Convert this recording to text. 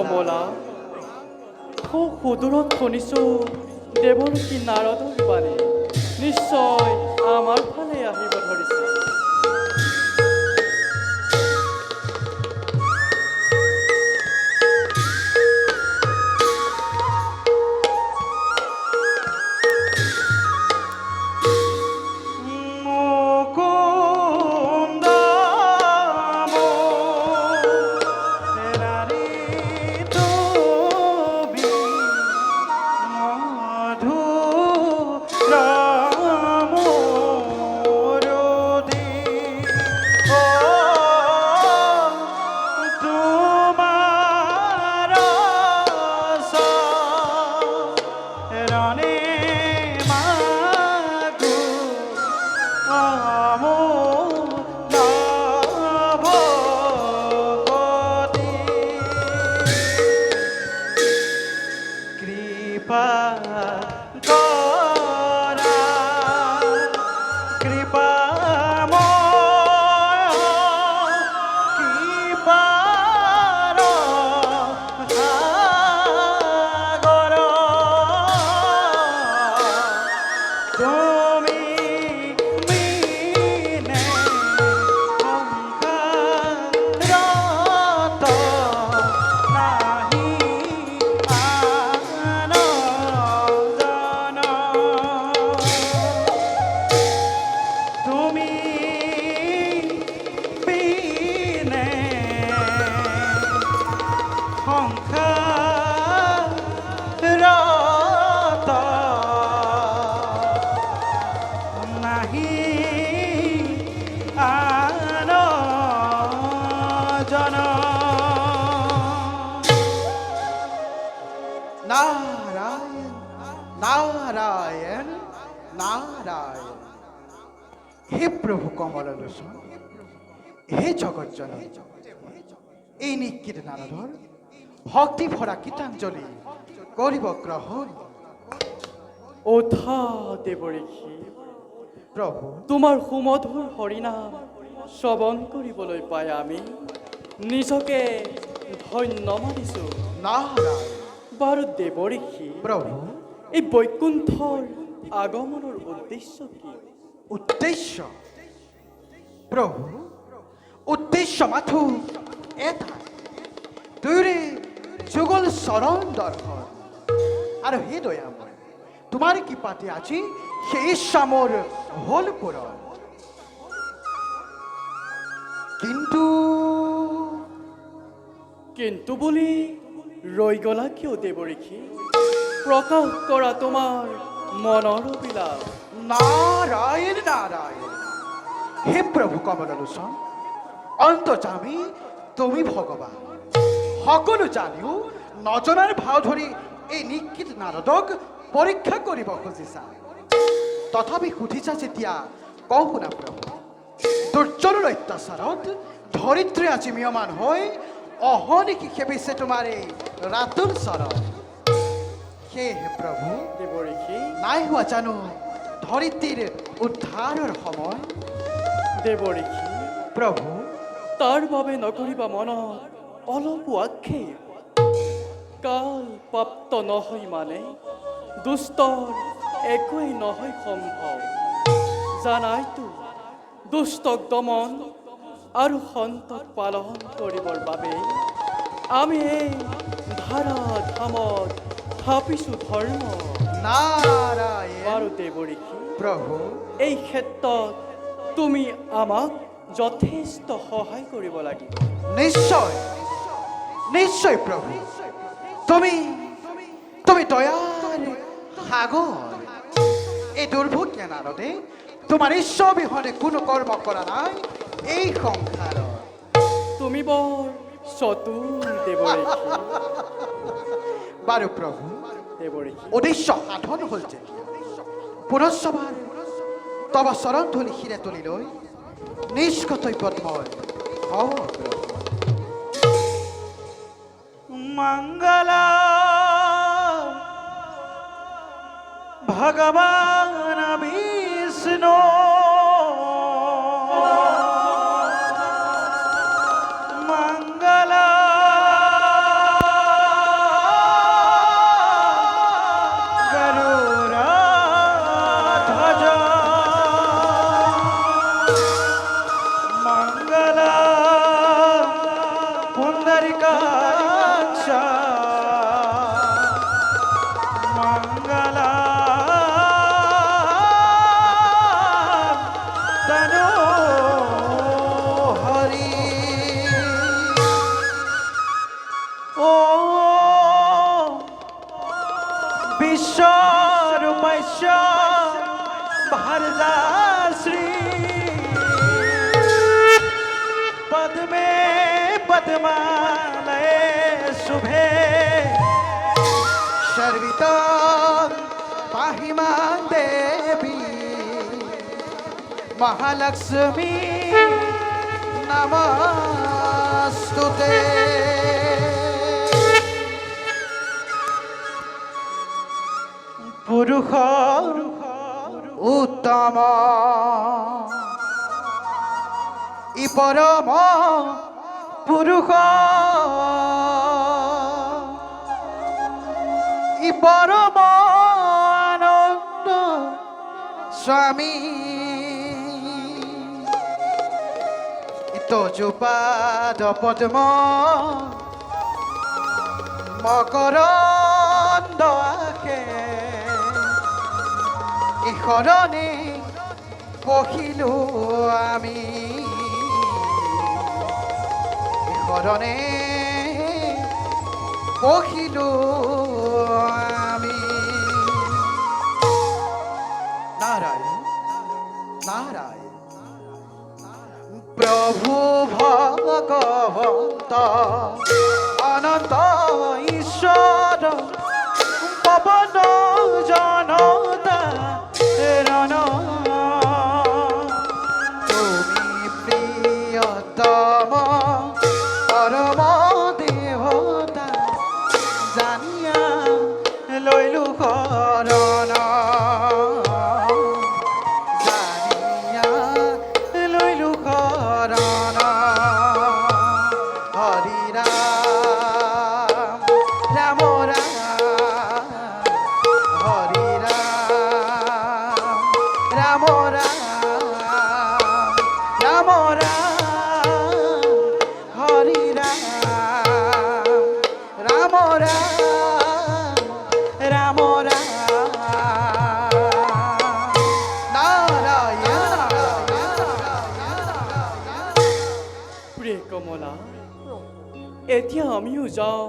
কমলা সুদূৰত শুনিছো দেৱকী নাৰদৰ বাণী নিশ্চয় আমাৰ ফালে আহিব ধৰিছে। নারায়ণ নারায়ণ নারায়ণ। হে প্রভু কমললোচন, হে জগজ্জননী, এই নিকৃত নারদর ভক্তি ভরা গীতাঞ্জলি করিব গ্রহণ। ওঠা দেৱৰীখি, প্রভু তোমাৰ সুমধুৰ হৰিনাম শ্ৰৱণ কৰিবলৈ পাই আমি নিজকে ধন্য মানিছো। নারায়ণ। বাৰু দেৱৰীখি, প্রভু এই বৈকুণ্ঠৰ আগমনৰ উদ্দেশ্য কি? উদ্দেশ্য প্রভু উদ্দেশ্য মাথু এটা, তুইরে যুগল শরণ দর্শন। আর হে দয়াময়, তোমার কি পাতে আছি সেই সামর হল পূরণ। কিন্তু কিন্তু বুলি ৰৈ গলা কিয় দেৱৰীখি? প্ৰকাশ কৰা তোমাৰ মনৰ বিলাস। নারায়ণ নারায়ণ। হে প্রভু কমললোচন, অন্তর্যামী তুমি ভগবান, সকলো জানিও নজনাৰ ভাও ধৰি এই নিকৃত নাৰদক পৰীক্ষা কৰিব খুজিছা। তথাপি সুধিছা যেতিয়া কওঁ শুনা প্ৰভু, দুৰ্জনৰ অত্যাচাৰত ধৰিত্ৰী আজি ম্ৰিয়মান হৈ অহনিশি সেবিছে তোমাৰ এই ৰাতুল চৰণ। সেয়েহে প্ৰভু দেৱৰীখি, নাই হোৱা জানো ধৰিত্ৰীৰ উদ্ধাৰৰ সময়? দেৱৰীখি, প্ৰভু তাৰ বাবে নকৰিবা মনত অলপো আক্ষেপ। কাল প্ৰাপ্ত নহয় মানে দুষ্টৰ একোৱেই নহয় সম্ভৱ। জানাইতো দুষ্টক দমন আৰু সন্তক পালন কৰিবৰ বাবে আমি এই ধাৰা ধামত থাপিছো ধৰ্ম। নারায়ণ। বাৰু দেৱৰীখি, প্ৰভু এই ক্ষেত্ৰত তুমি আমাক যথেষ্ট সহায় কৰিব লাগিব। নিশ্চয় নিশ্চয় প্ৰভু, তুমি তুমি দয়াৰ সাগৰ। এই দুৰ্ভোগ্য নাৰদে তোমাৰ ঈশ্বৰ বিহনে কোনো কৰ্ম কৰা নাই এই সংসাৰত। তুমি বৰ চতুৰ দেৱৰীখি। বাৰু প্ৰভু, দেৱৰীখি, উদ্দেশ্য সাধন হ'ল যেতিয়া পুনশ্চবাৰ তবা চৰণ ধুলি শিৰে তুলি লৈ নিষ্কৰ্তব্যত মই হওঁ প্ৰভু। মঙ্গলা ভগবান বিষ্ণু মঙ্গলা विश्वरूपैश्वर भारदाश्री पद्मे पद्मालये शुभे सर्विता पाहि मां देवी महालक्ष्मी नमस्तुते पुरुष उत्तम इ परम पुरुष इ परम आनंद स्वामी তজুপাদ পদ্ম মকরন্দ আখে ইশৰণে পঢ়িলো আমি ইশৰণে পঢ়িলো আমি নারায়ণ নারায়ণ প্রভু ভগবন্ত অনন্ত ঈশ্বর पवन जनता रन তুমি প্রিয়তম পরম দেবতা জানিয়া লইলু শৰণ জানিয়া লইলু শৰণ হরি রাম রাম রাম হরি রাম রাম রাম রাম রাম হরি রাম রাম রাম রাম রাম নারায়ণ প্রিয় কমলা এতিয়া আমিও যাওঁ